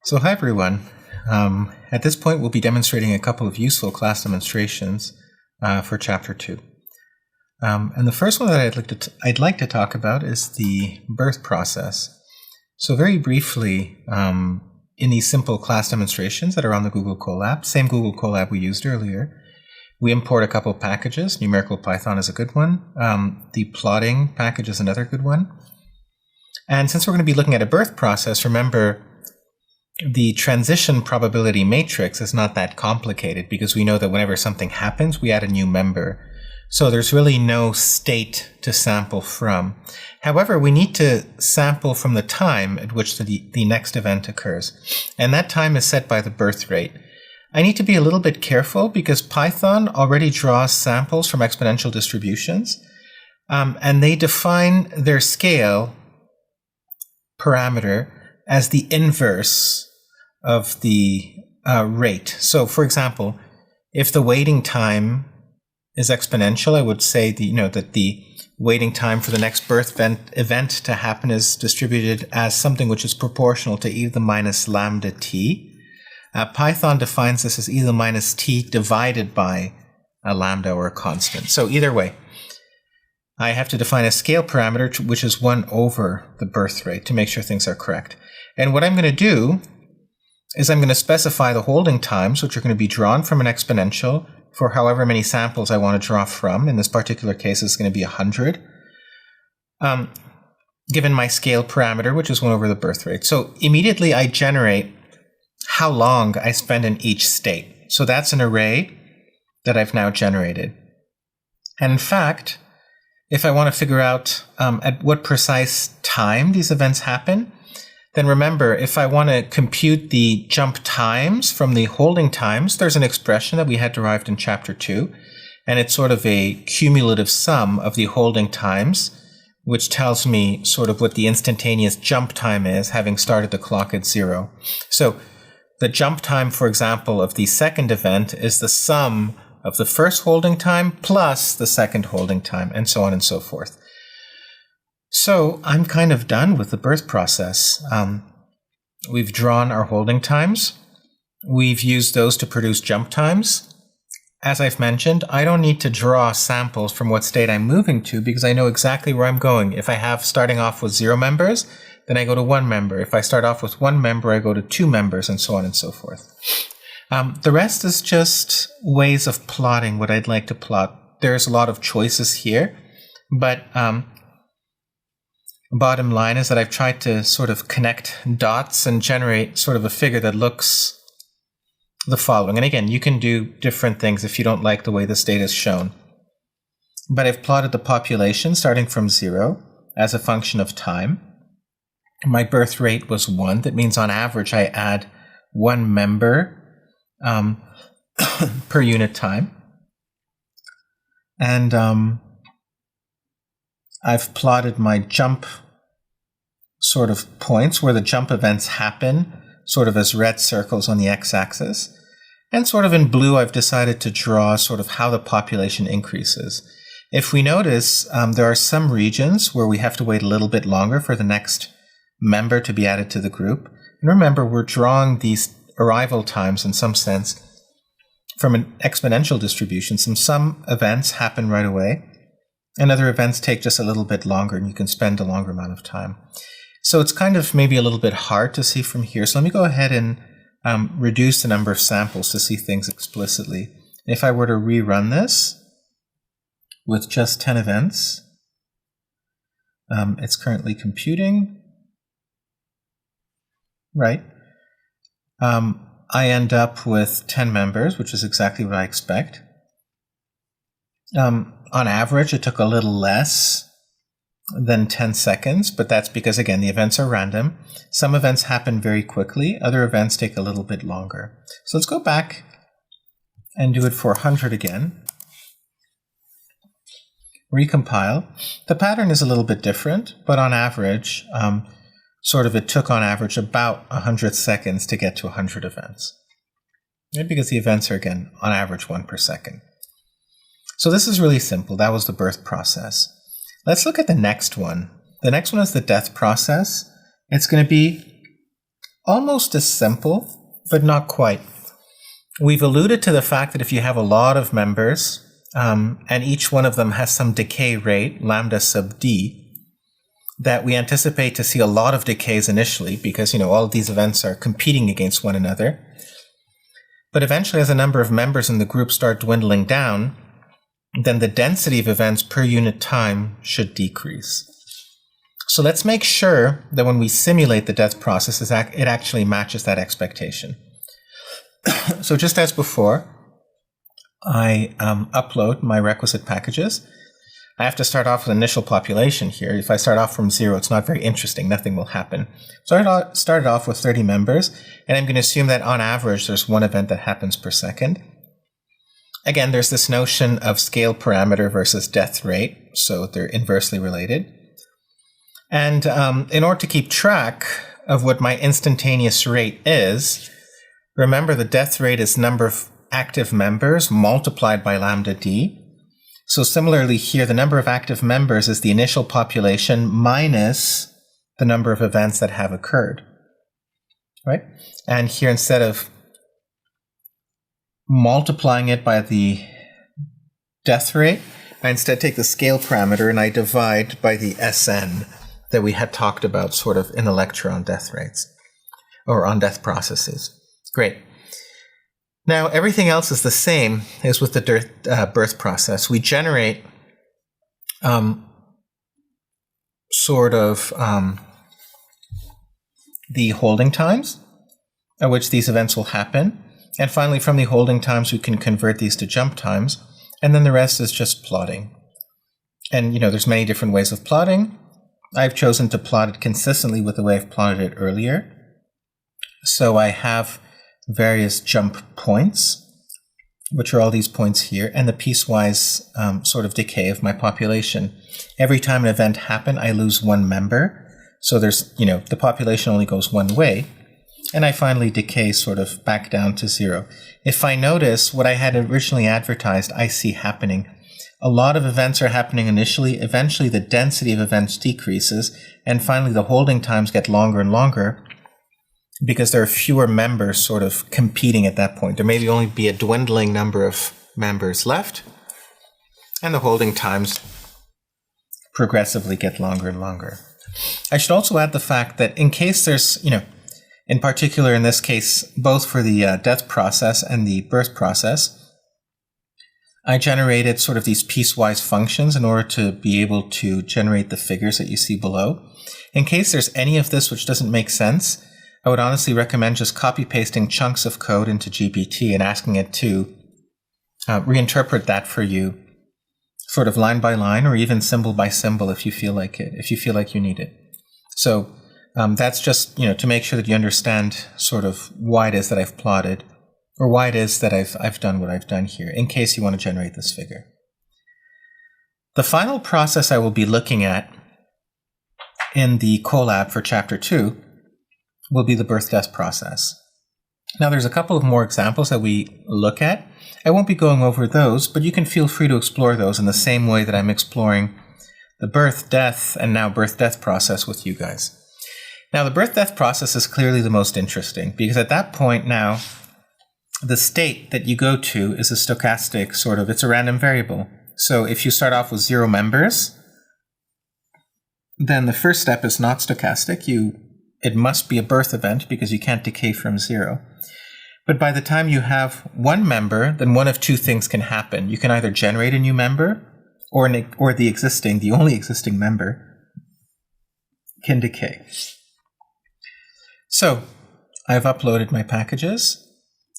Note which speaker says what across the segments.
Speaker 1: So hi everyone. At this point we'll be demonstrating a couple of useful class demonstrations for Chapter 2. And the first one that I'd like to talk about is the birth process. So very briefly, in these simple class demonstrations that are on the Google Colab, same Google Colab we used earlier, we import a couple packages. Numerical Python is a good one. The plotting package is another good one. And since we're going to be looking at a birth process, remember, the transition probability matrix is not that complicated because we know that whenever something happens, we add a new member. So there's really no state to sample from. However, we need to sample from the time at which the next event occurs. And that time is set by the birth rate. I need to be a little bit careful because Python already draws samples from exponential distributions, and they define their scale parameter as the inverse of the rate. So, for example, if the waiting time is exponential, I would say that the waiting time for the next birth event to happen is distributed as something which is proportional to e to the minus lambda t. Python defines this as e to the minus t divided by a lambda or a constant. So either way, I have to define a scale parameter which is 1 over the birth rate to make sure things are correct. And what I'm going to do is I'm going to specify the holding times, which are going to be drawn from an exponential for however many samples I want to draw from. In this particular case, it's going to be 100, given my scale parameter, which is 1 over the birth rate. So immediately I generate how long I spend in each state. So that's an array that I've now generated. And in fact, if I want to figure out at what precise time these events happen, then remember, if I want to compute the jump times from the holding times, there's an expression that we had derived in Chapter 2, and it's sort of a cumulative sum of the holding times, which tells me sort of what the instantaneous jump time is, having started the clock at 0. So the jump time, for example, of the second event is the sum of the first holding time plus the second holding time, and so on and so forth. So I'm kind of done with the birth process. We've drawn our holding times. We've used those to produce jump times. As I've mentioned, I don't need to draw samples from what state I'm moving to because I know exactly where I'm going. If I have starting off with 0 members, then I go to 1 member. If I start off with 1 member, I go to 2 members, and so on and so forth. The rest is just ways of plotting what I'd like to plot. There's a lot of choices here, but bottom line is that I've tried to sort of connect dots and generate sort of a figure that looks the following. And again, you can do different things if you don't like the way this data is shown. But I've plotted the population starting from 0 as a function of time. My birth rate was 1. That means on average I add 1 member per unit time. And I've plotted my jump sort of points where the jump events happen, sort of as red circles on the x-axis. And sort of in blue, I've decided to draw sort of how the population increases. If we notice, there are some regions where we have to wait a little bit longer for the next member to be added to the group. And remember, we're drawing these arrival times in some sense from an exponential distribution. Some events happen right away, and other events take just a little bit longer, and you can spend a longer amount of time. So it's kind of maybe a little bit hard to see from here. So let me go ahead and reduce the number of samples to see things explicitly. If I were to rerun this with just 10 events, it's currently computing. Right. I end up with 10 members, which is exactly what I expect. On average, it took a little less than 10 seconds, but that's because, again, the events are random. Some events happen very quickly. Other events take a little bit longer. So let's go back and do it for 100 again. Recompile. The pattern is a little bit different, but on average, it took on average about 100 seconds to get to 100 events. And because the events are, again, on average 1 per second. So this is really simple. That was the birth process. Let's look at the next one. The next one is the death process. It's going to be almost as simple, but not quite. We've alluded to the fact that if you have a lot of members, and each one of them has some decay rate, lambda sub d, that we anticipate to see a lot of decays initially because, all of these events are competing against one another. But eventually, as the number of members in the group start dwindling down, then the density of events per unit time should decrease. So let's make sure that when we simulate the death process, it actually matches that expectation. So just as before, I upload my requisite packages. I have to start off with initial population here. If I start off from 0, it's not very interesting. Nothing will happen. So I started off with 30 members, and I'm going to assume that on average, there's one event that happens per second. Again, there's this notion of scale parameter versus death rate, so they're inversely related. And in order to keep track of what my instantaneous rate is, remember the death rate is number of active members multiplied by lambda d. So similarly here, the number of active members is the initial population minus the number of events that have occurred, right? And here, instead of multiplying it by the death rate, I instead take the scale parameter and I divide by the SN that we had talked about sort of in the lecture on death rates or on death processes. Great. Now, everything else is the same as with the birth process. We generate the holding times at which these events will happen. And finally, from the holding times, we can convert these to jump times. And then the rest is just plotting. And, there's many different ways of plotting. I've chosen to plot it consistently with the way I've plotted it earlier. So I have various jump points, which are all these points here, and the piecewise sort of decay of my population. Every time an event happens, I lose one member. So there's, the population only goes one way. And I finally decay sort of back down to 0. If I notice what I had originally advertised, I see happening. A lot of events are happening initially. Eventually, the density of events decreases. And finally, the holding times get longer and longer, because there are fewer members sort of competing at that point. There may only be a dwindling number of members left, and the holding times progressively get longer and longer. I should also add the fact that in case there's, in particular in this case, both for the death process and the birth process, I generated sort of these piecewise functions in order to be able to generate the figures that you see below. In case there's any of this which doesn't make sense, I would honestly recommend just copy-pasting chunks of code into GPT and asking it to reinterpret that for you, sort of line by line or even symbol by symbol if you feel like it, if you feel like you need it. So that's just, to make sure that you understand sort of why it is that I've plotted, or why it is that I've done what I've done here, in case you want to generate this figure. The final process I will be looking at in the collab for Chapter 2 will be the birth-death process. Now, there's a couple of more examples that we look at. I won't be going over those, but you can feel free to explore those in the same way that I'm exploring the birth-death and now birth-death process with you guys. Now, the birth-death process is clearly the most interesting, because at that point now, the state that you go to is a stochastic sort of, it's a random variable. So if you start off with 0 members, then the first step is not stochastic. It must be a birth event because you can't decay from 0. But by the time you have 1 member, then one of 2 things can happen. You can either generate a new member, or the only existing member can decay. So I've uploaded my packages.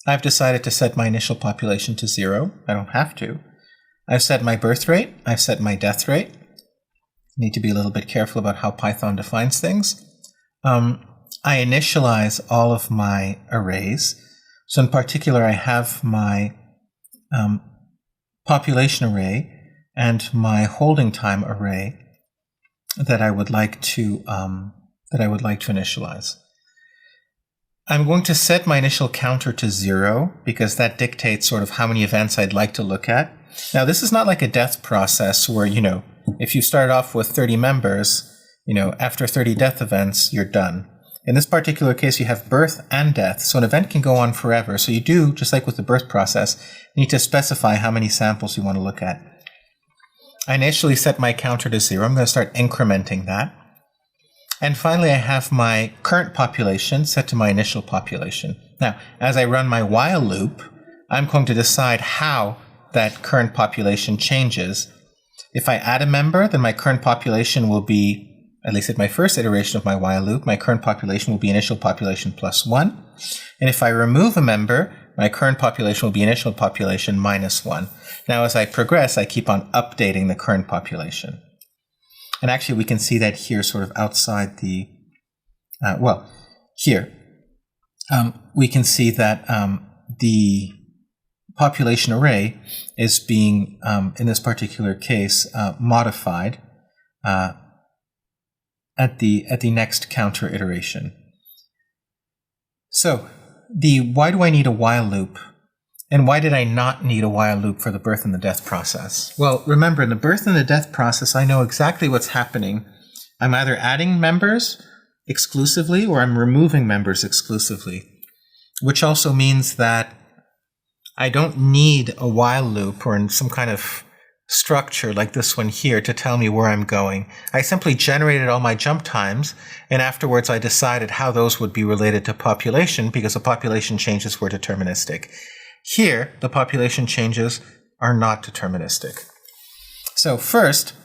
Speaker 1: I've decided to set my initial population to 0. I don't have to. I've set my birth rate. I've set my death rate. Need to be a little bit careful about how Python defines things. I initialize all of my arrays. So in particular, I have my population array and my holding time array that I would like to initialize. I'm going to set my initial counter to 0 because that dictates sort of how many events I'd like to look at. Now, this is not like a death process where, if you start off with 30 members, after 30 death events, you're done. In this particular case, you have birth and death, so an event can go on forever. So you do, just like with the birth process, need to specify how many samples you want to look at. I initially set my counter to 0. I'm going to start incrementing that. And finally, I have my current population set to my initial population. Now, as I run my while loop, I'm going to decide how that current population changes. If I add a member, then my current population will be, at least at my first iteration of my while loop, my current population will be initial population plus 1. And if I remove a member, my current population will be initial population minus 1. Now, as I progress, I keep on updating the current population. And actually, we can see that here sort of outside the, here. We can see that the population array is being, in this particular case, modified at the next counter iteration. So, why do I need a while loop? And why did I not need a while loop for the birth and the death process? Well, remember, in the birth and the death process, I know exactly what's happening. I'm either adding members exclusively or I'm removing members exclusively, which also means that I don't need a while loop or in some kind of structure like this one here to tell me where I'm going. I simply generated all my jump times, and afterwards I decided how those would be related to population because the population changes were deterministic. Here, the population changes are not deterministic. So first,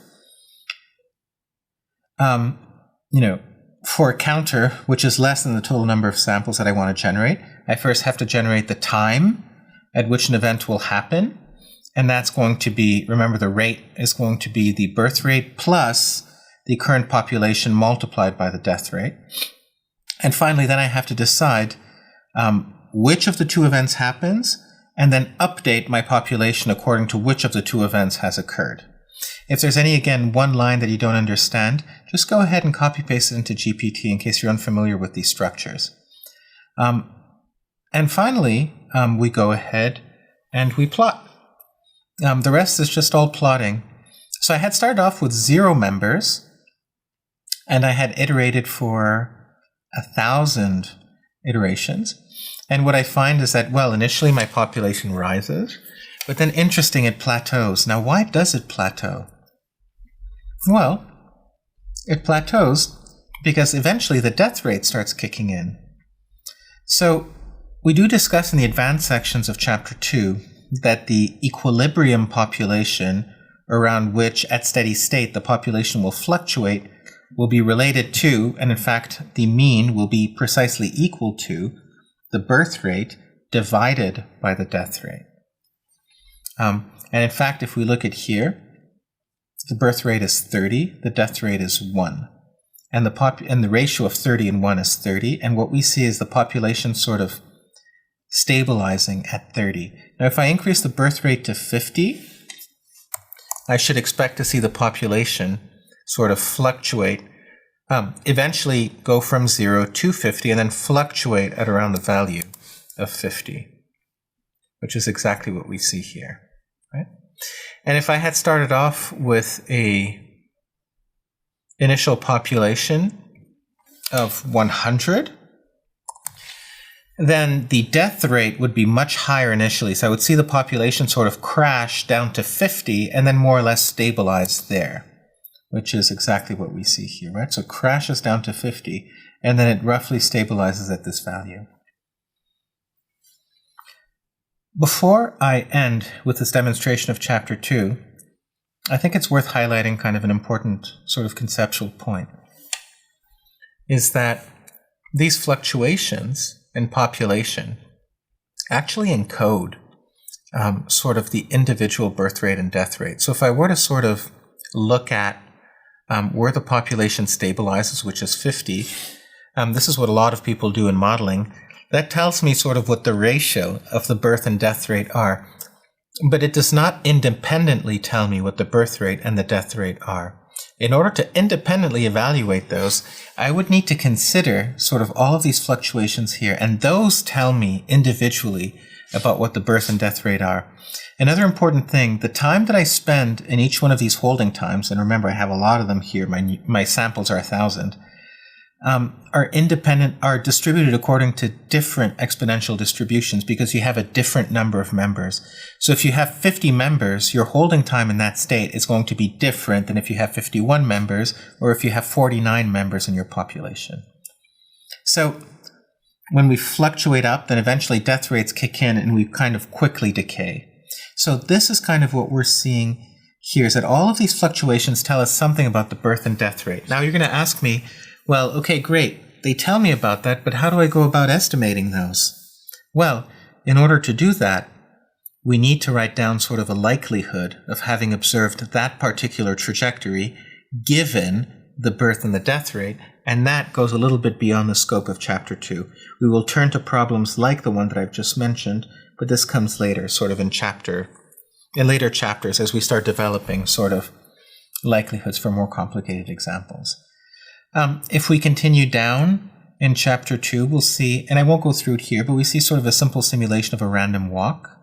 Speaker 1: for a counter, which is less than the total number of samples that I want to generate, I first have to generate the time at which an event will happen. And that's going to be, remember, the rate is going to be the birth rate plus the current population multiplied by the death rate. And finally, then I have to decide which of the two events happens, and then update my population according to which of the two events has occurred. If there's again, one line that you don't understand, just go ahead and copy paste it into GPT in case you're unfamiliar with these structures. And finally, we go ahead and we plot. The rest is just all plotting. So I had started off with 0 members, and I had iterated for 1,000 iterations. And what I find is that, well, initially my population rises, but then interesting, it plateaus. Now, why does it plateau? Well, it plateaus because eventually the death rate starts kicking in. So we do discuss in the advanced sections of Chapter 2 that the equilibrium population around which, at steady state, the population will fluctuate will be related to, and in fact, the mean will be precisely equal to, the birth rate divided by the death rate. And in fact, if we look at here, the birth rate is 30, the death rate is 1. And the ratio of 30 and 1 is 30, and what we see is the population sort of stabilizing at 30. Now, if I increase the birth rate to 50, I should expect to see the population sort of fluctuate, eventually go from 0 to 50, and then fluctuate at around the value of 50, which is exactly what we see here, right? And if I had started off with a initial population of 100, then the death rate would be much higher initially. So I would see the population sort of crash down to 50 and then more or less stabilize there, which is exactly what we see here, right? So it crashes down to 50 and then it roughly stabilizes at this value. Before I end with this demonstration of Chapter 2, I think it's worth highlighting kind of an important sort of conceptual point, is that these fluctuations in population actually encode sort of the individual birth rate and death rate. So if I were to sort of look at where the population stabilizes, which is 50, this is what a lot of people do in modeling. That tells me sort of what the ratio of the birth and death rate are. But it does not independently tell me what the birth rate and the death rate are. In order to independently evaluate those, I would need to consider sort of all of these fluctuations here, and those tell me individually about what the birth and death rate are. Another important thing, the time that I spend in each one of these holding times, and remember I have a lot of them here, my samples are 1,000, are distributed according to different exponential distributions because you have a different number of members. So if you have 50 members, your holding time in that state is going to be different than if you have 51 members or if you have 49 members in your population. So when we fluctuate up, then eventually death rates kick in and we kind of quickly decay. So this is kind of what we're seeing here, is that all of these fluctuations tell us something about the birth and death rate. Now you're going to ask me, well, okay, great. They tell me about that, but how do I go about estimating those? Well, in order to do that, we need to write down sort of a likelihood of having observed that particular trajectory given the birth and the death rate, and that goes a little bit beyond the scope of Chapter 2. We will turn to problems like the one that I've just mentioned, but this comes later, sort of in later chapters as we start developing sort of likelihoods for more complicated examples. If we continue down in Chapter 2, we'll see, and I won't go through it here, but we see sort of a simple simulation of a random walk.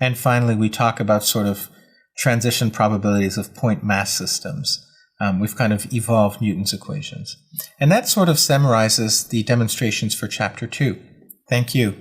Speaker 1: And finally, we talk about sort of transition probabilities of point mass systems. We've kind of evolved Newton's equations. And that sort of summarizes the demonstrations for Chapter 2. Thank you.